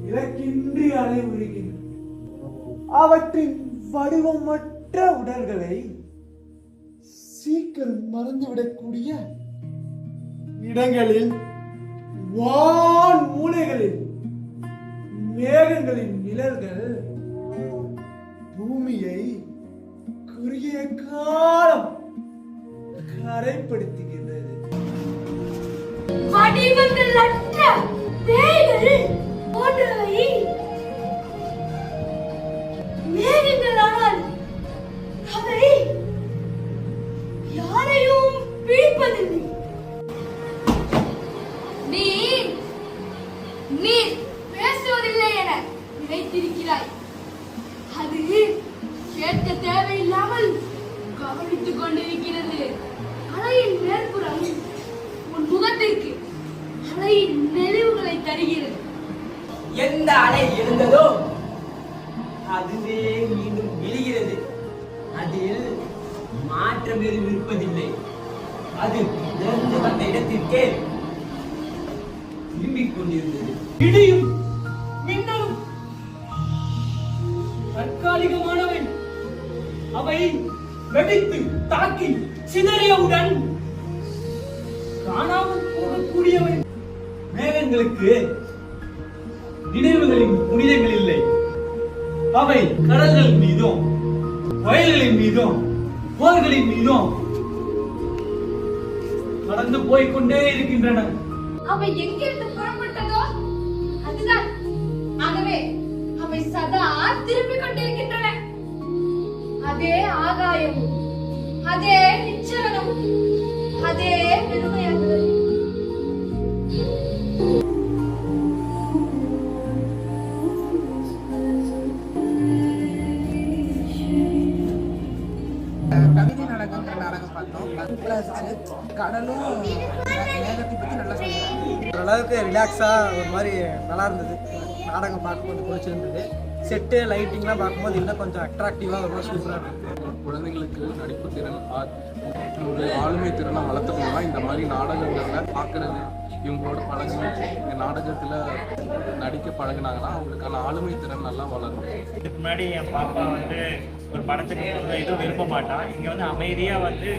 இலக்கின்றி அலைவுறுகின்றன. அவற்றின் வடிவமற்ற உடல்களை சீக்கிரம் மறந்துவிடக்கூடிய இடங்களில் வான் மூலைகளில் மேகங்களின் நிழல்கள் பூமியை குறுகிய காலம் கரைப்படுத்துகின்றது. வடிவங்களற்ற பேய்கள் போன்றவை மேகங்களால் அவை யாரையும் பிடிப்பதில்லை. நீ பேசுவதில்லை என நினைத்திருக்கிறாய். அது கேட்க தேவையில்லாமல் கவனித்துக் கொண்டிருக்கிறது. அலையின் மேற்புறம் உன் முகத்திற்கு அலையின் நெளிவுகளை தருகிறது. எந்த அலை எழுந்ததோ அதுவே மீண்டும் விழுகிறது. அதில் மாற்றம் எதுவும் இருப்பதில்லை. அது இருந்து வந்த இடத்திற்கே திரும்பிக் கொண்டிருந்தது. இடியும் மின்னலும் தற்காலிகமானவை. அவை வெடித்து தாக்கி சிதறியவுடன் காணாமல் போகக்கூடியவை. மேகங்களுக்கு நினைவுகளின் புனிதங்கள் இல்லை. அவை கடல்கள் மீதும் வயல்களின் மீதும் போர்களின் மீதும் நடந்து போய்கொண்டே இருக்கின்றன. அவை எங்கிருந்து புறப்பட்டதோ அதுதான். ஆகவே அவை சதா திரும்பிக் கொண்டிருக்கின்றன. அதே ஆகாயமும் அதே நிச்சலனமும் அதே பெருமையாகுதல். கவிதை நாடகங்கிற நாடகம் பார்த்தோம். கடலும் மேகத்தை பற்றி நல்லா சொல்லுவாங்க. ஓரளவுக்கு ரிலாக்ஸாக ஒரு மாதிரி நல்லா இருந்தது. நாடகம் பார்க்க கொஞ்சம் பிடிச்சிருந்தது. செட்டு லைட்டிங்லாம் பார்க்கும்போது இன்னும் கொஞ்சம் அட்ராக்டிவாக ரொம்ப சூப்பராக இருந்தது. குழந்தைங்களுக்கு நடிப்பு திறன் ஒரு ஆளுமை திறனை வளர்த்துக்கணும்னா இந்த மாதிரி நாடகங்களில் பார்க்குறது, இவங்களோட பழகி இந்த நாடகத்தில் நடிக்க பழகினாங்கன்னா அவங்களுக்கான ஆளுமை திறன் நல்லா வளரும். இதுக்கு முன்னாடி என் பாப்பா வந்து ஒரு படத்துக்கு எதுவும் விரும்ப மாட்டான். இங்கே வந்து அமைதியாக வந்து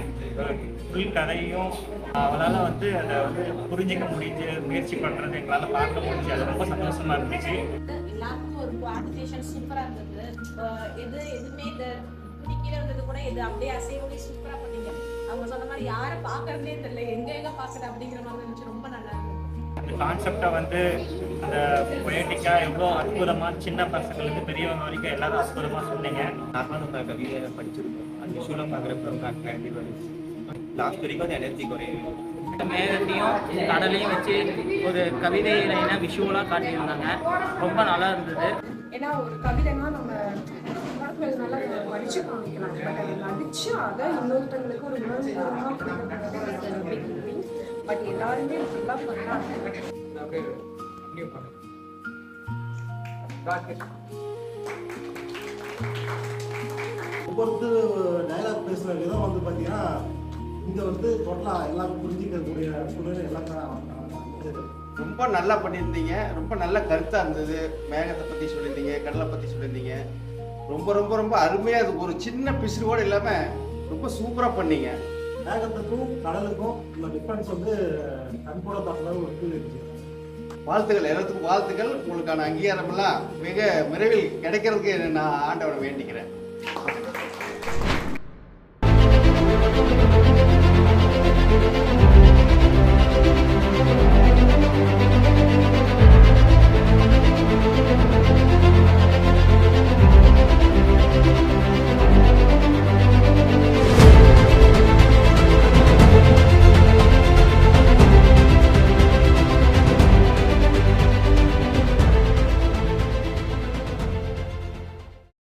ஃபுல் கதையும் அவளால் வந்து அதை வந்து புரிஞ்சிக்க முடிஞ்சு முயற்சி பண்ணுறது எங்களால் பார்க்க முடிஞ்சு. அது ரொம்ப சந்தோஷமா இருந்துச்சு. எல்லாருக்கும் ஒரு கோஆர்டினேஷன் சூப்பராக இருந்தது. எதுவுமே இந்த கீழே இருந்தது கூட இது அப்படியே அசைவடி சூப்பராக பண்ணீங்க. அவங்க சொன்ன மாதிரி யாரை பார்க்கறதே தெரியல, எங்க பார்க்குறது அப்படிங்கிற மாதிரி இருந்துச்சு. ரொம்ப நல்லா இருந்தது. அந்த கான்செப்டை வந்து அந்த பொயட்டிக்காக எவ்வளோ அற்புதமாக சின்ன பசங்களுக்கு பெரியவங்க வரைக்கும் எல்லாரும் அற்புதமாக சொன்னீங்க. நார்மலாக கவிதை படிச்சிருக்கோம். அது விஷுவலாக பார்க்குறப்ப ரொம்ப அட்ராக்டிவாக இருந்துச்சு. லாஸ்ட் வரைக்கும் அது எனர்ஜி குறையும். மேகத்தையும் கடலையும் வச்சு ஒரு கவிதையில விஷுவலாக காட்டியிருந்தாங்க. ரொம்ப நல்லா இருந்தது. ஏன்னா ஒரு கவிதைனா நம்ம நல்லா படிச்சு காமிக்கலாம். பட் அதை நடிச்சு அதை இன்னொருத்தங்களுக்கு ஒரு உணர்வு. பட் எல்லாருமே நல்லா பண்ணாங்க. ஒவ்வொரு டைலாக் பேசுகிற விதம் வந்து பார்த்தீங்கன்னா இங்கே வந்து டோட்டலாக எல்லாம் புரிஞ்சிக்கக்கூடிய சூழ்நிலை எல்லாம் ரொம்ப நல்லா பண்ணியிருந்தீங்க. ரொம்ப நல்ல கருத்தாக இருந்தது. மேகத்தை பற்றி சொல்லியிருந்தீங்க, கடலை பற்றி சொல்லியிருந்தீங்க. ரொம்ப ரொம்ப ரொம்ப அருமையாக அது ஒரு சின்ன பிசுறு கூட இல்லாமல் ரொம்ப சூப்பராக பண்ணீங்க. மேகத்துக்கும் கடலுக்கும் இந்த டிஃப்ரென்ஸ் வந்து கண்கூட பார்க்குற ஒரு ஃபீல் இருந்துச்சு. வாழ்த்துக்கள், எல்லாத்துக்கும் வாழ்த்துக்கள். உங்களுக்கான அங்கீகாரமெல்லாம் மிக விரைவில் கிடைக்கிறதுக்கு நான் ஆண்டவனை வேண்டிக்கிறேன்.